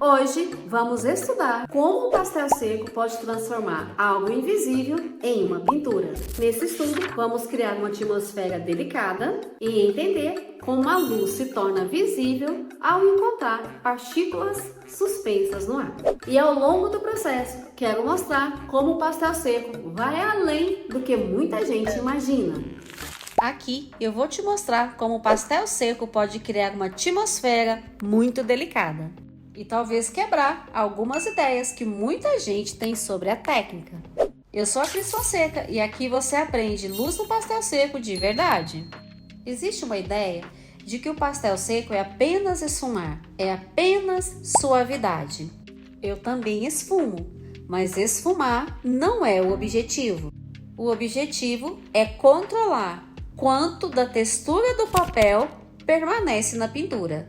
Hoje vamos estudar como o pastel seco pode transformar algo invisível em uma pintura. Nesse estudo, vamos criar uma atmosfera delicada e entender como a luz se torna visível ao encontrar partículas suspensas no ar. E ao longo do processo, quero mostrar como o pastel seco vai além do que muita gente imagina. Aqui eu vou te mostrar como o pastel seco pode criar uma atmosfera muito delicada e talvez quebrar algumas ideias que muita gente tem sobre a técnica. Eu sou a Cris Fonseca e aqui você aprende luz no pastel seco de verdade. Existe uma ideia de que o pastel seco é apenas esfumar, é apenas suavidade. Eu também esfumo, mas esfumar não é o objetivo. O objetivo é controlar quanto da textura do papel permanece na pintura.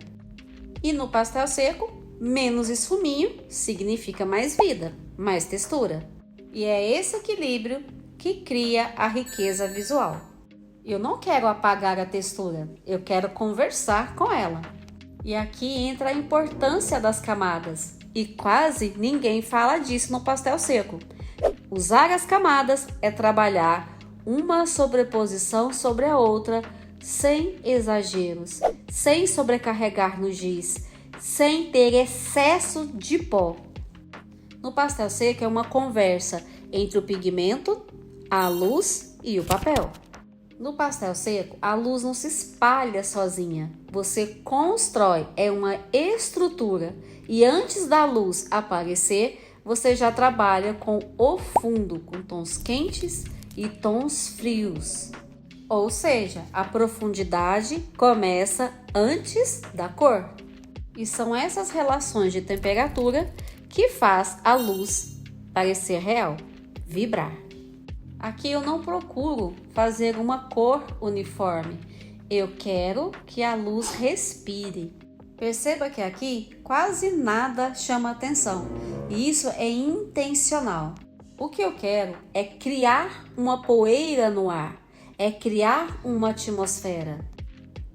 E no pastel seco, menos esfuminho significa mais vida, mais textura. E é esse equilíbrio que cria a riqueza visual. Eu não quero apagar a textura, eu quero conversar com ela. E aqui entra a importância das camadas. E quase ninguém fala disso no pastel seco. Usar as camadas é trabalhar uma sobreposição sobre a outra, sem exageros, sem sobrecarregar no giz, sem ter excesso de pó. No pastel seco é uma conversa entre o pigmento, a luz e o papel. No pastel seco, a luz não se espalha sozinha, você constrói, é uma estrutura, e antes da luz aparecer, você já trabalha com o fundo, com tons quentes e tons frios. Ou seja, a profundidade começa antes da cor. E são essas relações de temperatura que faz a luz parecer real, vibrar. Aqui eu não procuro fazer uma cor uniforme. Eu quero que a luz respire. Perceba que aqui quase nada chama atenção. E isso é intencional. O que eu quero é criar uma poeira no ar, é criar uma atmosfera.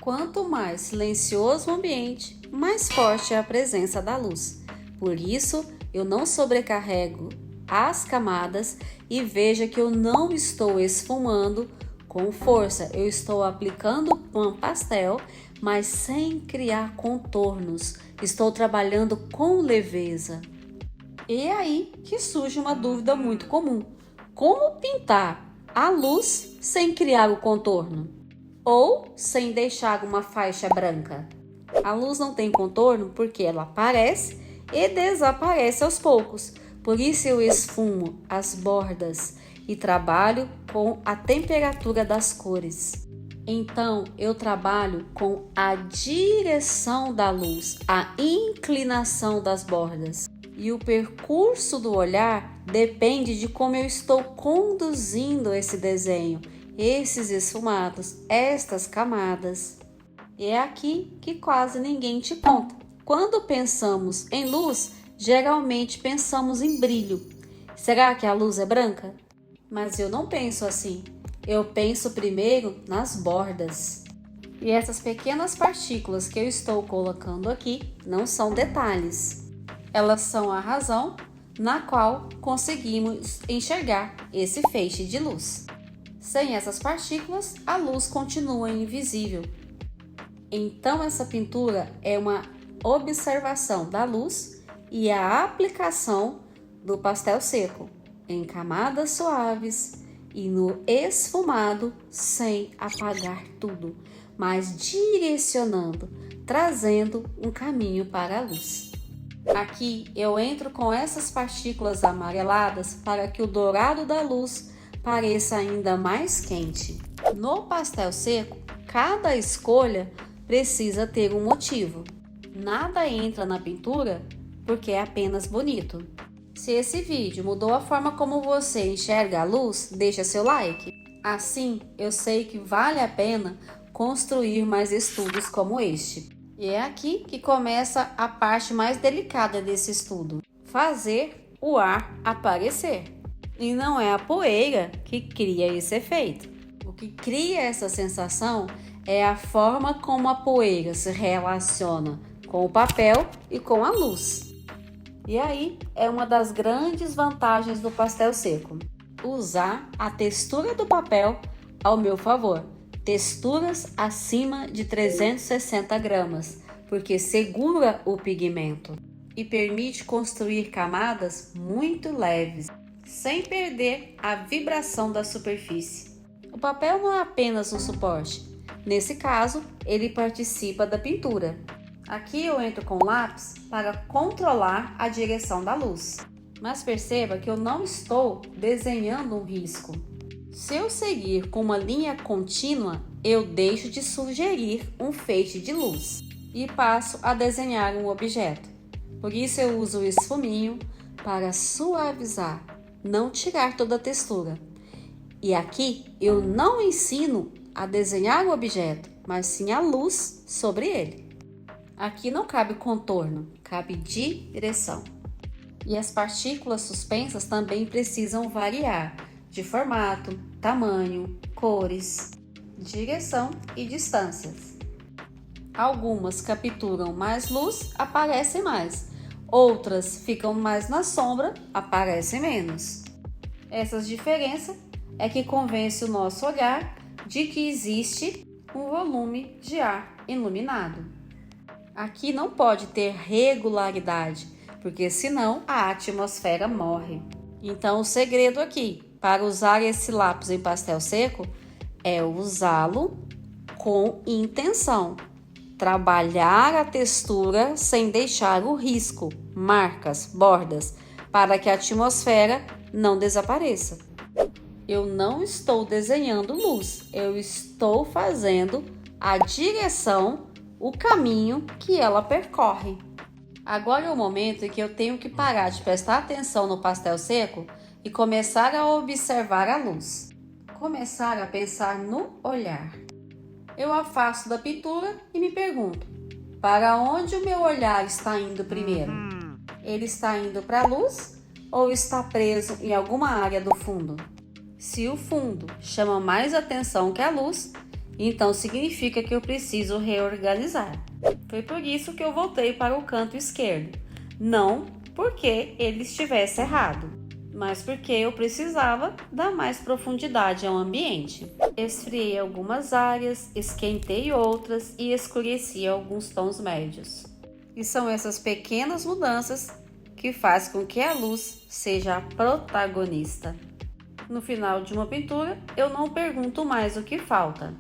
Quanto mais silencioso o ambiente, mais forte é a presença da luz. Por isso, eu não sobrecarrego as camadas e veja que eu não estou esfumando com força. Eu estou aplicando pão pastel, mas sem criar contornos. Estou trabalhando com leveza. E é aí que surge uma dúvida muito comum. Como pintar a luz sem criar o contorno? Ou sem deixar uma faixa branca? A luz não tem contorno porque ela aparece e desaparece aos poucos. Por isso eu esfumo as bordas e trabalho com a temperatura das cores. Então eu trabalho com a direção da luz, a inclinação das bordas. E o percurso do olhar depende de como eu estou conduzindo esse desenho, esses esfumados, estas camadas. E é aqui que quase ninguém te conta. Quando pensamos em luz, geralmente pensamos em brilho. Será que a luz é branca? Mas eu não penso assim. Eu penso primeiro nas bordas. E essas pequenas partículas que eu estou colocando aqui não são detalhes. Elas são a razão na qual conseguimos enxergar esse feixe de luz. Sem essas partículas, a luz continua invisível. Então, essa pintura é uma observação da luz e a aplicação do pastel seco em camadas suaves e no esfumado sem apagar tudo, mas direcionando, trazendo um caminho para a luz. Aqui eu entro com essas partículas amareladas para que o dourado da luz pareça ainda mais quente. No pastel seco, cada escolha precisa ter um motivo. Nada entra na pintura porque é apenas bonito. Se esse vídeo mudou a forma como você enxerga a luz, deixa seu like. Assim eu sei que vale a pena construir mais estudos como este. E é aqui que começa a parte mais delicada desse estudo. Fazer o ar aparecer. E não é a poeira que cria esse efeito. O que cria essa sensação é a forma como a poeira se relaciona com o papel e com a luz. E aí é uma das grandes vantagens do pastel seco: usar a textura do papel ao meu favor. Texturas acima de 360 gramas, porque segura o pigmento e permite construir camadas muito leves, sem perder a vibração da superfície. O papel não é apenas um suporte. Nesse caso, ele participa da pintura. Aqui eu entro com o lápis para controlar a direção da luz. Mas perceba que eu não estou desenhando um risco. Se eu seguir com uma linha contínua, eu deixo de sugerir um feixe de luz e passo a desenhar um objeto. Por isso eu uso o esfuminho para suavizar, não tirar toda a textura. E aqui eu não ensino a desenhar o objeto, mas sim a luz sobre ele. Aqui não cabe contorno, cabe direção. E as partículas suspensas também precisam variar de formato, tamanho, cores, direção e distâncias. Algumas capturam mais luz, aparecem mais. Outras ficam mais na sombra, aparecem menos. Essas diferenças é que convence o nosso olhar de que existe um volume de ar iluminado. Aqui não pode ter regularidade, porque senão a atmosfera morre. Então o segredo aqui, para usar esse lápis em pastel seco, é usá-lo com intenção. Trabalhar a textura sem deixar o risco, marcas, bordas, para que a atmosfera não desapareça. Eu não estou desenhando luz, eu estou fazendo a direção, o caminho que ela percorre. Agora é o momento em que eu tenho que parar de prestar atenção no pastel seco e começar a observar a luz. Começar a pensar no olhar. Eu afasto da pintura e me pergunto: para onde o meu olhar está indo primeiro? Ele está indo para a luz ou está preso em alguma área do fundo? Se o fundo chama mais atenção que a luz, então significa que eu preciso reorganizar. Foi por isso que eu voltei para o canto esquerdo. Não porque ele estivesse errado, mas porque eu precisava dar mais profundidade ao ambiente. Esfriei algumas áreas, esquentei outras e escureci alguns tons médios. E são essas pequenas mudanças que fazem com que a luz seja a protagonista. No final de uma pintura, eu não pergunto mais o que falta.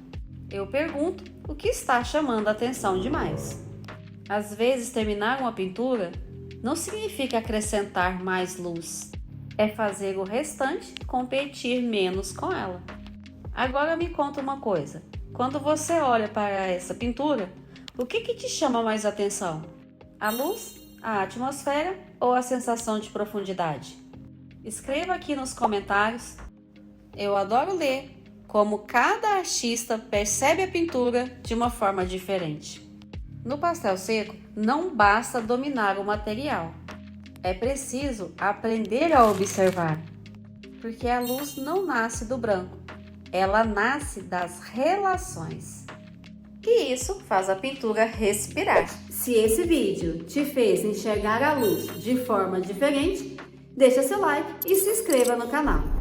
Eu pergunto o que está chamando a atenção demais. Às vezes, terminar uma pintura não significa acrescentar mais luz. É fazer o restante competir menos com ela. Agora me conta uma coisa. Quando você olha para essa pintura, o que te chama mais atenção? A luz, a atmosfera ou a sensação de profundidade? Escreva aqui nos comentários. Eu adoro ler como cada artista percebe a pintura de uma forma diferente. No pastel seco, não basta dominar o material. É preciso aprender a observar, porque a luz não nasce do branco, ela nasce das relações. E isso faz a pintura respirar. Se esse vídeo te fez enxergar a luz de forma diferente, deixa seu like e se inscreva no canal.